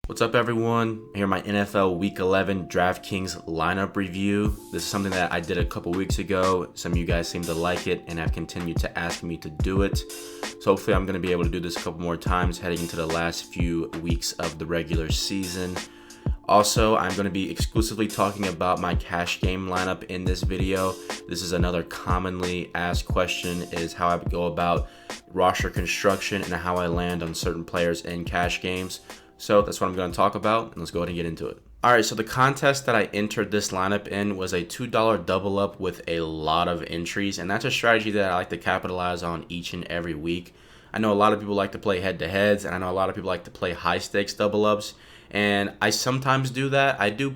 What's up, everyone? Here, my NFL Week 11 DraftKings lineup review. This is something that I did a couple weeks ago. Some of you guys seem to like it and have continued to ask me to do it. So hopefully I'm going to be able to do this a couple more times heading into the last few weeks of the regular season. Also, I'm going to be exclusively talking about my cash game lineup in this video. This is another commonly asked question, is how I go about roster construction and how I land on certain players in cash games. So that's what I'm going to talk about, and let's go ahead and get into it. All right, so the contest that I entered this lineup in was a $2 double up with a lot of entries, and that's a strategy that I like to capitalize on each and every week. I know a lot of people like to play head-to-heads, and I know a lot of people like to play high-stakes double ups, and I sometimes do that. I do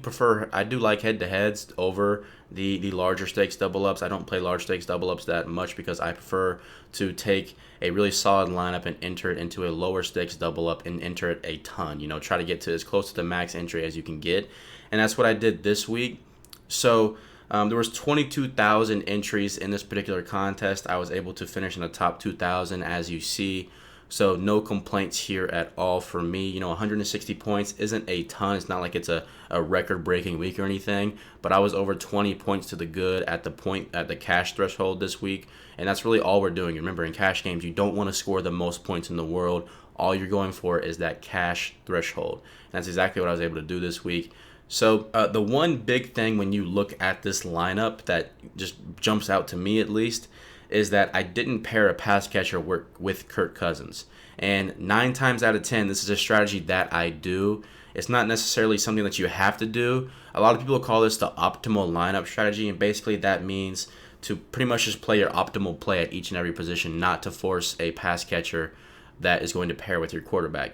like head-to-heads over the larger stakes double ups. I don't play large stakes double ups that much because I prefer to take a really solid lineup and enter it into a lower stakes double up and enter it a ton. Try to get to as close to the max entry as you can get, and that's what I did this week. So there was 22,000 entries in this particular contest. I was able to finish in the top 2,000, as you see. So no complaints here at all for me. 160 points isn't a ton. It's not like it's a record-breaking week or anything, but I was over 20 points to the good at the cash threshold this week, and that's really all we're doing. Remember, in cash games, you don't want to score the most points in the world. All you're going for is that cash threshold, and that's exactly what I was able to do this week. So the one big thing when you look at this lineup that just jumps out to me, at least, is that I didn't pair a pass catcher with Kirk Cousins. And 9 times out of 10, this is a strategy that I do. It's not necessarily something that you have to do. A lot of people call this the optimal lineup strategy, and basically that means to pretty much just play your optimal play at each and every position, not to force a pass catcher that is going to pair with your quarterback.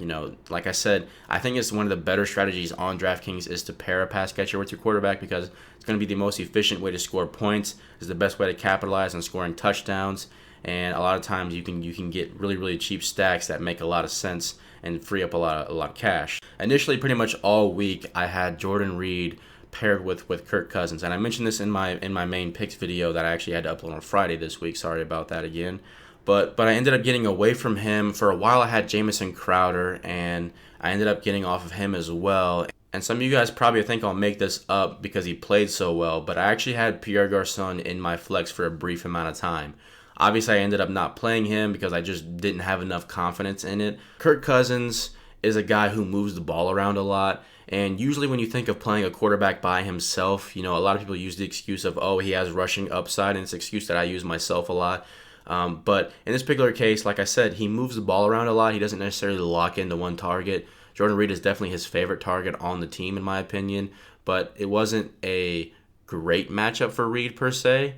Like I said, I think it's one of the better strategies on DraftKings is to pair a pass catcher with your quarterback, because it's going to be the most efficient way to score points. It's the best way to capitalize on scoring touchdowns, and a lot of times you can get really, really cheap stacks that make a lot of sense and free up a lot of cash. Initially, pretty much all week, I had Jordan Reed paired with Kirk Cousins, and I mentioned this in my main picks video that I actually had to upload on Friday this week. Sorry about that again. But I ended up getting away from him. For a while, I had Jamison Crowder, and I ended up getting off of him as well. And some of you guys probably think I'll make this up because he played so well, but I actually had Pierre Garçon in my flex for a brief amount of time. Obviously, I ended up not playing him because I just didn't have enough confidence in it. Kirk Cousins is a guy who moves the ball around a lot. And usually when you think of playing a quarterback by himself, a lot of people use the excuse of, oh, he has rushing upside, and it's an excuse that I use myself a lot. But in this particular case, like I said, he moves the ball around a lot. He doesn't necessarily lock into one target. Jordan Reed is definitely his favorite target on the team, in my opinion. But it wasn't a great matchup for Reed per se.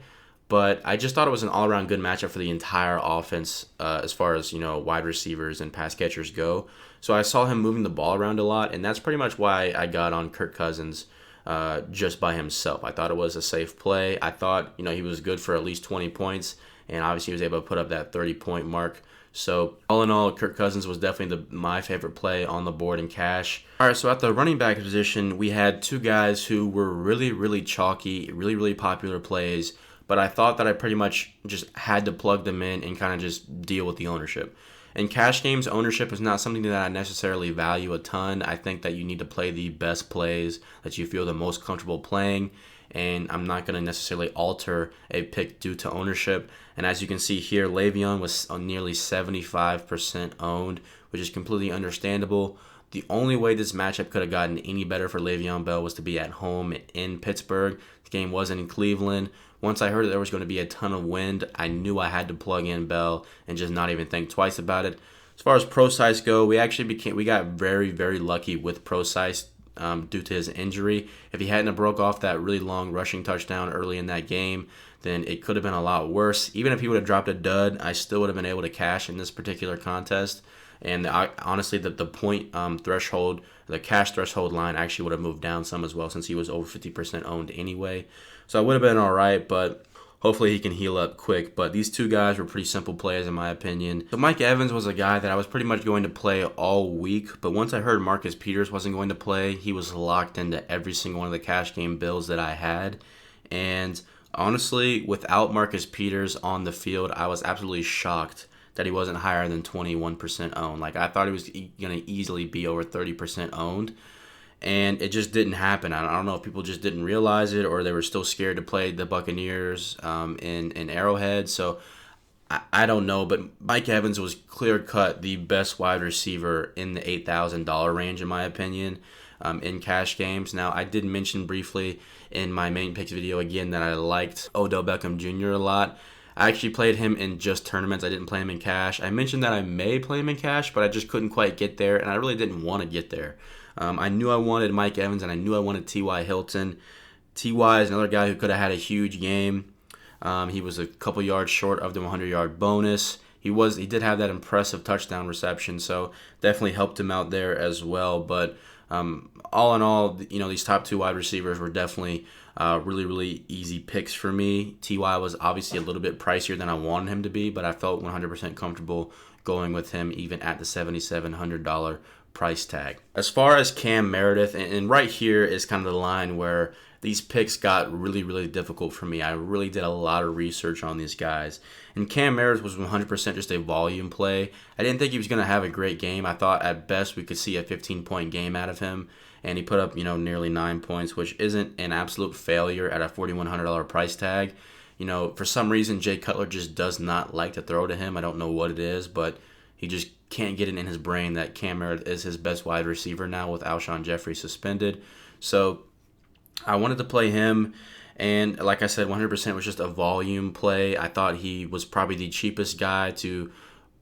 But I just thought it was an all-around good matchup for the entire offense as far as, wide receivers and pass catchers go. So I saw him moving the ball around a lot, and that's pretty much why I got on Kirk Cousins just by himself. I thought it was a safe play. I thought, he was good for at least 20 points. And obviously he was able to put up that 30-point mark. So all in all, Kirk Cousins was definitely my favorite play on the board in cash. All right, so at the running back position, we had 2 guys who were really, really chalky, really, really popular plays. But I thought that I pretty much just had to plug them in and kind of just deal with the ownership. In cash games, ownership is not something that I necessarily value a ton. I think that you need to play the best plays that you feel the most comfortable playing. And I'm not going to necessarily alter a pick due to ownership. And as you can see here, Le'Veon was nearly 75% owned, which is completely understandable. The only way this matchup could have gotten any better for Le'Veon Bell was to be at home in Pittsburgh. The game wasn't in Cleveland. Once I heard that there was going to be a ton of wind, I knew I had to plug in Bell and just not even think twice about it. As far as Procise go, we got very, very lucky with Procise. Due to his injury. If he hadn't broke off that really long rushing touchdown early in that game, then it could have been a lot worse. Even if he would have dropped a dud, I still would have been able to cash in this particular contest. And honestly, the point threshold, the cash threshold line actually would have moved down some as well, since he was over 50% owned anyway. So I would have been all right, but hopefully he can heal up quick. But these 2 guys were pretty simple plays in my opinion. So Mike Evans was a guy that I was pretty much going to play all week. But once I heard Marcus Peters wasn't going to play, he was locked into every single one of the cash game builds that I had. And honestly, without Marcus Peters on the field, I was absolutely shocked that he wasn't higher than 21% owned. Like, I thought he was going to easily be over 30% owned, and it just didn't happen. I don't know if people just didn't realize it or they were still scared to play the Buccaneers in Arrowhead. So I don't know, but Mike Evans was clear-cut the best wide receiver in the $8,000 range, in my opinion, in cash games. Now, I did mention briefly in my main picks video again that I liked Odell Beckham Jr. a lot. I actually played him in just tournaments. I didn't play him in cash. I mentioned that I may play him in cash, but I just couldn't quite get there, and I really didn't want to get there. I knew I wanted Mike Evans, and I knew I wanted T.Y. Hilton. T.Y. is another guy who could have had a huge game. He was a couple yards short of the 100-yard bonus. He did have that impressive touchdown reception, so definitely helped him out there as well. But all in all, these top two wide receivers were definitely really, really easy picks for me. T.Y. was obviously a little bit pricier than I wanted him to be, but I felt 100% comfortable going with him even at the $7,700 price tag. As far as Cam Meredith, and right here is kind of the line where these picks got really, really difficult for me. I really did a lot of research on these guys. And Cam Meredith was 100% just a volume play. I didn't think he was going to have a great game. I thought at best we could see a 15-point game out of him. And he put up, nearly 9 points, which isn't an absolute failure at a $4,100 price tag. For some reason, Jay Cutler just does not like to throw to him. I don't know what it is, but he just can't get it in his brain that Cam Meredith is his best wide receiver now with Alshon Jeffrey suspended. So I wanted to play him, and like I said, 100% was just a volume play. I thought he was probably the cheapest guy to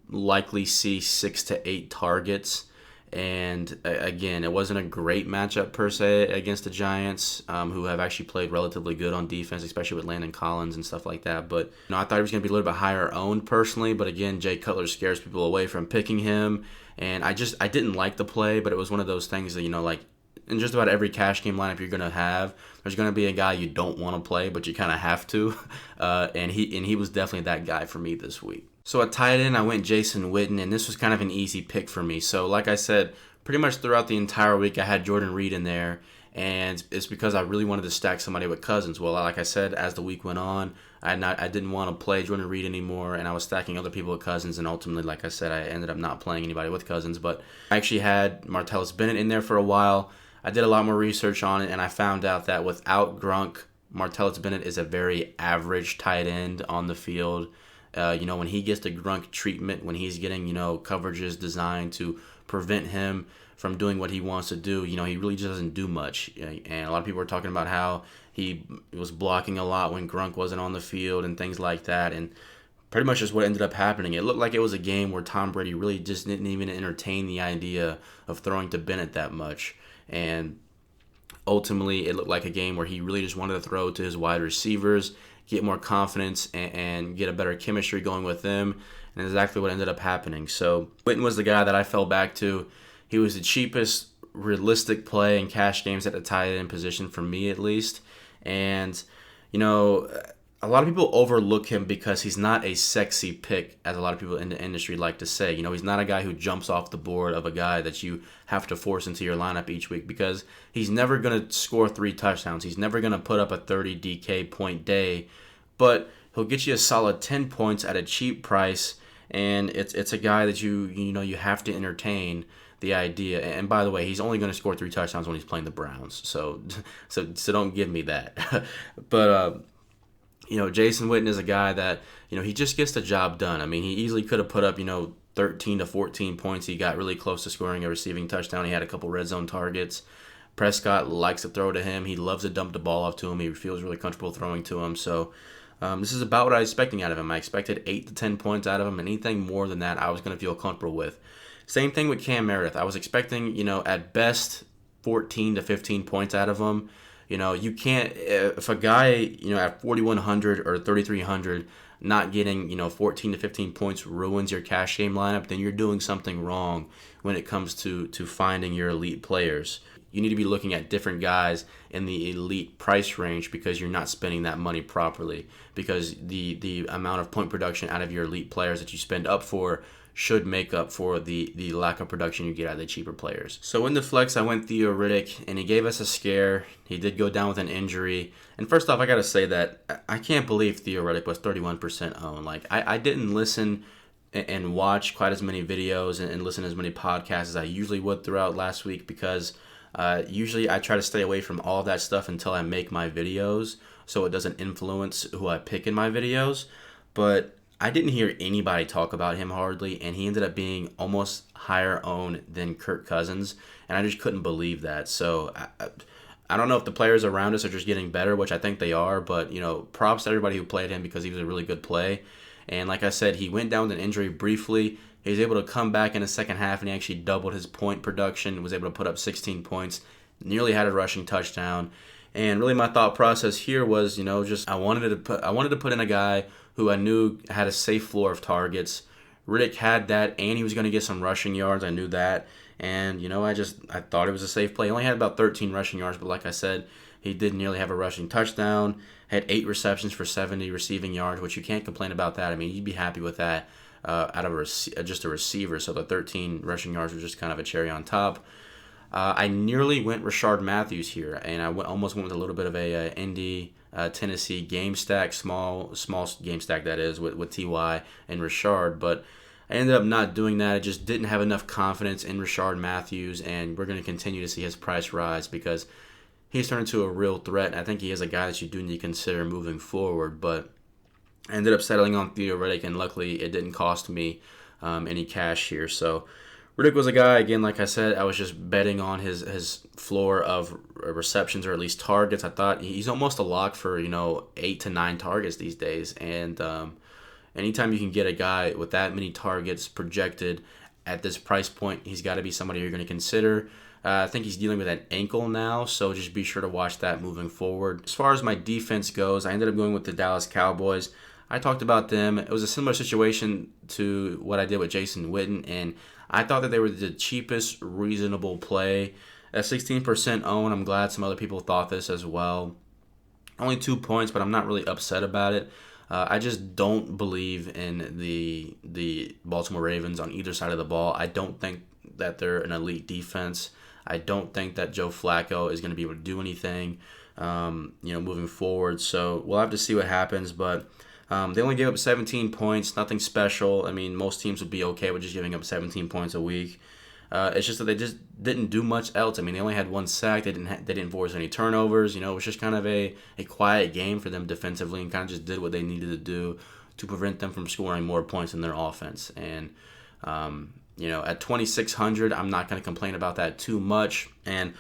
likely see 6 to 8 targets. And again, it wasn't a great matchup per se against the Giants, who have actually played relatively good on defense, especially with Landon Collins and stuff like that. But I thought he was going to be a little bit higher owned personally. But again, Jay Cutler scares people away from picking him, and I didn't like the play, but it was one of those things that like in just about every cash game lineup you're going to have, there's going to be a guy you don't want to play, but you kind of have to. And he was definitely that guy for me this week. So at tight end, I went Jason Witten, and this was kind of an easy pick for me. So like I said, pretty much throughout the entire week, I had Jordan Reed in there, and it's because I really wanted to stack somebody with Cousins. Well, like I said, as the week went on, I didn't want to play Jordan Reed anymore, and I was stacking other people with Cousins, and ultimately, like I said, I ended up not playing anybody with Cousins. But I actually had Martellus Bennett in there for a while. I did a lot more research on it, and I found out that without Grunk, Martellus Bennett is a very average tight end on the field. When he gets the Grunk treatment, when he's getting, coverages designed to prevent him from doing what he wants to do, he really just doesn't do much. And a lot of people are talking about how he was blocking a lot when Grunk wasn't on the field and things like that. And pretty much just what ended up happening. It looked like it was a game where Tom Brady really just didn't even entertain the idea of throwing to Bennett that much. And ultimately, it looked like a game where he really just wanted to throw to his wide receivers, get more confidence, and get a better chemistry going with them. And exactly what ended up happening. So Witten was the guy that I fell back to. He was the cheapest realistic play in cash games at the tight end position for me, at least. And, a lot of people overlook him because he's not a sexy pick, as a lot of people in the industry like to say. He's not a guy who jumps off the board of a guy that you have to force into your lineup each week, because he's never going to score 3 touchdowns. He's never going to put up a 30 DK point day, but he'll get you a solid 10 points at a cheap price, and it's a guy that you have to entertain the idea. And by the way, he's only going to score 3 touchdowns when he's playing the Browns, so don't give me that. But Jason Witten is a guy that, he just gets the job done. I mean, he easily could have put up, 13 to 14 points. He got really close to scoring a receiving touchdown. He had a couple red zone targets. Prescott likes to throw to him. He loves to dump the ball off to him. He feels really comfortable throwing to him. So this is about what I was expecting out of him. I expected 8 to 10 points out of him, and anything more than that, I was going to feel comfortable with. Same thing with Cam Meredith. I was expecting, at best, 14 to 15 points out of him. You can't, if a guy, at 4,100 or 3,300 not getting, 14 to 15 points ruins your cash game lineup, then you're doing something wrong when it comes to finding your elite players. You need to be looking at different guys in the elite price range because you're not spending that money properly, because the amount of point production out of your elite players that you spend up for should make up for the lack of production you get out of the cheaper players. So in the flex, I went Theo Riddick, and he gave us a scare. He did go down with an injury. And first off, I got to say that I can't believe Theo Riddick was 31% owned. Like, I didn't listen and watch quite as many videos and listen to as many podcasts as I usually would throughout last week, because usually I try to stay away from all of that stuff until I make my videos, so it doesn't influence who I pick in my videos. But I didn't hear anybody talk about him hardly, and he ended up being almost higher owned than Kirk Cousins, and I just couldn't believe that. So I don't know if the players around us are just getting better, which I think they are, but, props to everybody who played him, because he was a really good play. And like I said, he went down with an injury briefly. He was able to come back in the second half, and he actually doubled his point production, was able to put up 16 points, nearly had a rushing touchdown. And really my thought process here was, just I wanted to put in a guy who I knew had a safe floor of targets. Riddick had that, and he was going to get some rushing yards. I knew that. And, I thought it was a safe play. He only had about 13 rushing yards, but like I said, he did nearly have a rushing touchdown, had 8 receptions for 70 receiving yards, which you can't complain about that. I mean, you'd be happy with that out of just a receiver. So the 13 rushing yards was just kind of a cherry on top. I nearly went Rashard Matthews here, and I almost went with a little bit of a Indy, Tennessee game stack, small game stack that is, with Ty and Rashard, but I ended up not doing that. I just didn't have enough confidence in Rashard Matthews, and we're going to continue to see his price rise because he's turned into a real threat, and I think he is a guy that you do need to consider moving forward. But I ended up settling on Theo Riddick, and luckily it didn't cost me any cash here. So Riddick was a guy, again, like I said, I was just betting on his floor of receptions, or at least targets. I thought he's almost a lock for 8 to 9 targets these days, and anytime you can get a guy with that many targets projected at this price point, he's got to be somebody you're going to consider. I think he's dealing with an ankle now, so just be sure to watch that moving forward. As far as my defense goes, I ended up going with the Dallas Cowboys. I talked about them. It was a similar situation to what I did with Jason Witten, and I thought that they were the cheapest reasonable play. At 16% own, I'm glad some other people thought this as well. Only 2 points, but I'm not really upset about it. I just don't believe in the Baltimore Ravens on either side of the ball. I don't think that they're an elite defense. I don't think that Joe Flacco is going to be able to do anything, moving forward. So we'll have to see what happens. But they only gave up 17 points, nothing special. I mean, most teams would be okay with just giving up 17 points a week. It's just that they just didn't do much else. I mean, they only had 1 sack. They didn't force any turnovers. It was just kind of a quiet game for them defensively, and kind of just did what they needed to do to prevent them from scoring more points in their offense. And at 2,600, I'm not going to complain about that too much. And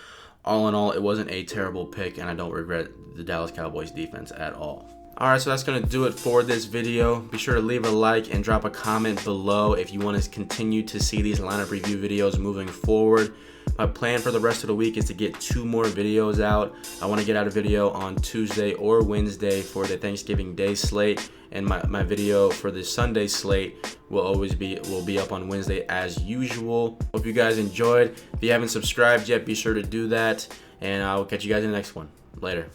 all in all, it wasn't a terrible pick, and I don't regret the Dallas Cowboys defense at all. Alright, so that's going to do it for this video. Be sure to leave a like and drop a comment below if you want to continue to see these lineup review videos moving forward. My plan for the rest of the week is to get 2 more videos out. I want to get out a video on Tuesday or Wednesday for the Thanksgiving Day slate, and my video for the Sunday slate will be up on Wednesday as usual. Hope you guys enjoyed. If you haven't subscribed yet, be sure to do that, and I will catch you guys in the next one. Later.